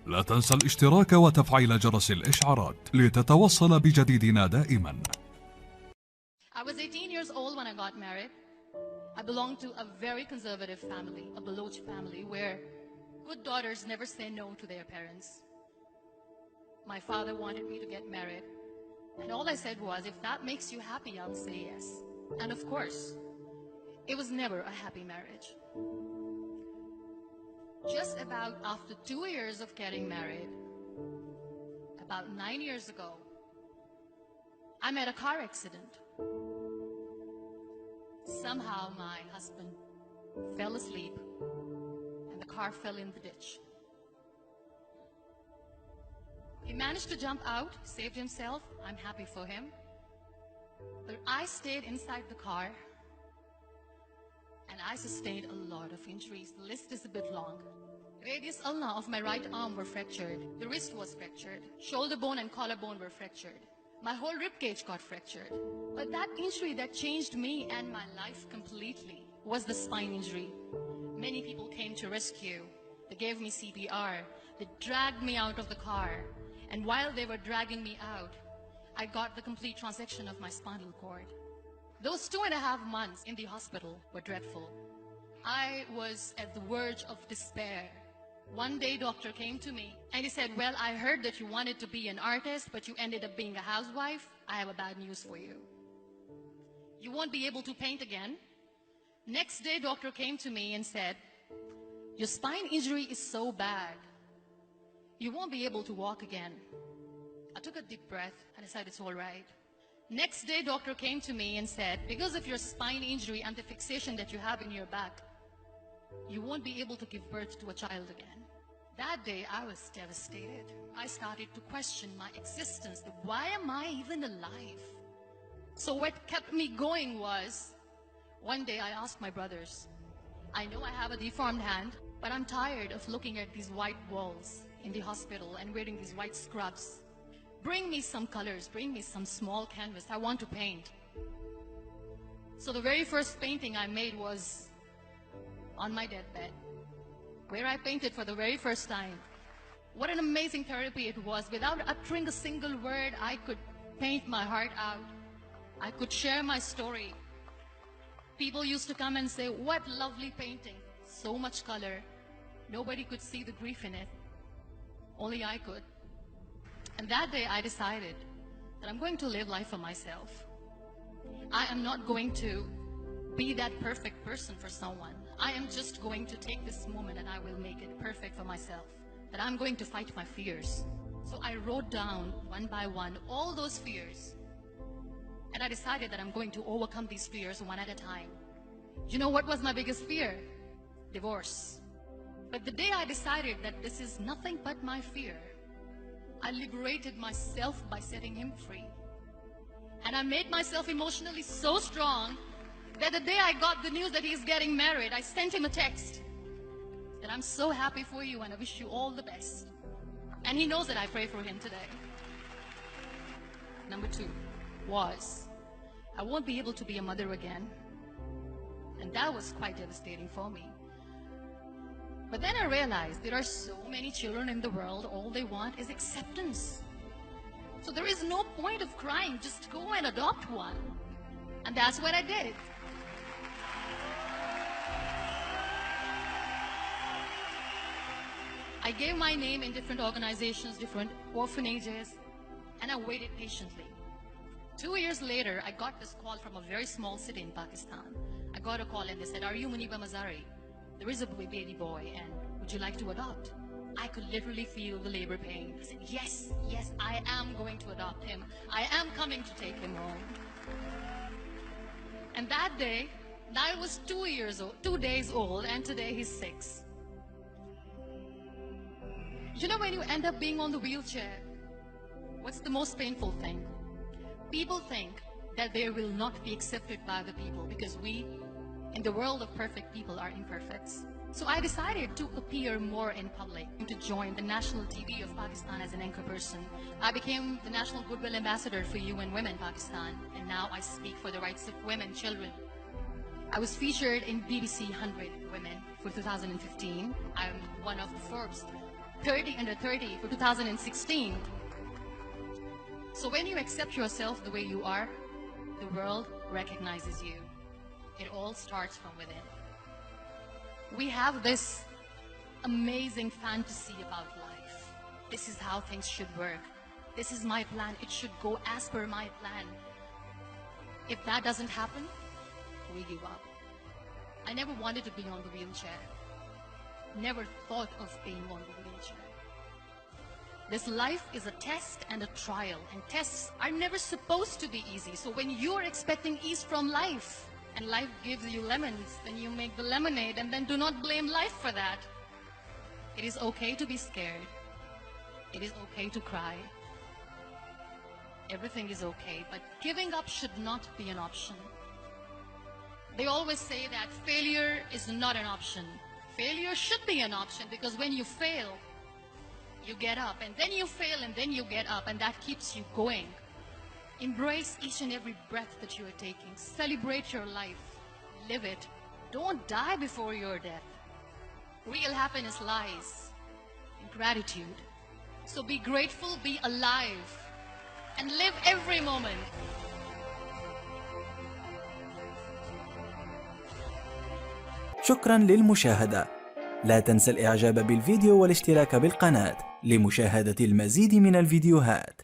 لا تنسى الاشتراك وتفعيل جرس الإشعارات لتتوصل بجديدنا دائما. I was 18 years old when I got married. I belonged to a very conservative family, a Baloch family, where good daughters never say no to their parents. My father wanted me to get married, and all I said was, if that makes you happy, I'll say yes. And of course, it was never a happy marriage. Just about after 2 years of getting married, about 9 years ago, I met a car accident. Somehow my husband fell asleep and the car fell in the ditch. He managed to jump out, saved himself. I'm happy for him. But I stayed inside the car and I sustained a lot of injuries. The list is a bit long. Radius ulna of my right arm were fractured. The wrist was fractured. Shoulder bone and collarbone were fractured. My whole rib cage got fractured. But that injury that changed me and my life completely was the spine injury. Many people came to rescue. They gave me CPR. They dragged me out of the car. And while they were dragging me out, I got the complete transection of my spinal cord. Those 2.5 months in the hospital were dreadful. I was at the verge of despair. One day, doctor came to me and he said, well, I heard that you wanted to be an artist, but you ended up being a housewife. I have a bad news for you. You won't be able to paint again. Next day, doctor came to me and said, your spine injury is so bad, you won't be able to walk again. I took a deep breath and I said, it's all right. Next day, doctor came to me and said, because of your spine injury and the fixation that you have in your back, you won't be able to give birth to a child again. That day, I was devastated. I started to question my existence. Why am I even alive? So what kept me going was, one day I asked my brothers, I know I have a deformed hand, but I'm tired of looking at these white walls in the hospital and wearing these white scrubs. Bring me some colors, bring me some small canvas. I want to paint. So the very first painting I made was on my deathbed, where I painted for the very first time. What an amazing therapy it was. Without uttering a single word, I could paint my heart out. I could share my story. People used to come and say, what lovely painting. So much color. Nobody could see the grief in it. Only I could. And that day I decided that I'm going to live life for myself. I am not going to be that perfect person for someone. I am just going to take this moment and I will make it perfect for myself. That I'm going to fight my fears. So I wrote down one by one all those fears. And I decided that I'm going to overcome these fears one at a time. You know what was my biggest fear? Divorce. But the day I decided that this is nothing but my fear, I liberated myself by setting him free. And I made myself emotionally so strong that the day I got the news that he's getting married, I sent him a text that I'm so happy for you and I wish you all the best. And he knows that I pray for him today. Number 2 was, I won't be able to be a mother again. And that was quite devastating for me. But then I realized there are so many children in the world, all they want is acceptance. So there is no point of crying, just go and adopt one. And that's what I did. I gave my name in different organizations, different orphanages, and I waited patiently. 2 years later, I got this call from a very small city in Pakistan. I got a call and they said, are you Muniba Mazari? There is a baby boy and would you like to adopt? I could literally feel the labor pain. I said, yes, yes, I am going to adopt him. I am coming to take him home. And that day, I was 2 days old, and today he's 6. You know, when you end up being on the wheelchair, what's the most painful thing? People think that they will not be accepted by the people because we, in the world of perfect people, are imperfects. So I decided to appear more in public, to join the national TV of Pakistan as an anchor person. I became the National Goodwill Ambassador for UN Women Pakistan, and now I speak for the rights of women, children. I was featured in BBC 100 Women for 2015. I'm one of the Forbes 30 under 30 for 2016. So when you accept yourself the way you are, the world recognizes you. It all starts from within. We have this amazing fantasy about life. This is how things should work. This is my plan. It should go as per my plan. If that doesn't happen, we give up. I never wanted to be on the wheelchair. Never thought of being on the wheelchair. This life is a test and a trial, and tests are never supposed to be easy. So when you're expecting ease from life, and life gives you lemons, then you make the lemonade, and then do not blame life for that. It is okay to be scared. It is okay to cry. Everything is okay, but giving up should not be an option. They always say that failure is not an option. Failure should be an option, because when you fail, you get up, and then you fail, and then you get up, and that keeps you going. Embrace each and every breath that you are taking. Celebrate your life. Live it. Don't die before your death. Real happiness lies in gratitude. So be grateful, be alive, and live every moment. شكرا للمشاهدة. لا تنسى الإعجاب بالفيديو والاشتراك بالقناة لمشاهدة المزيد من الفيديوهات.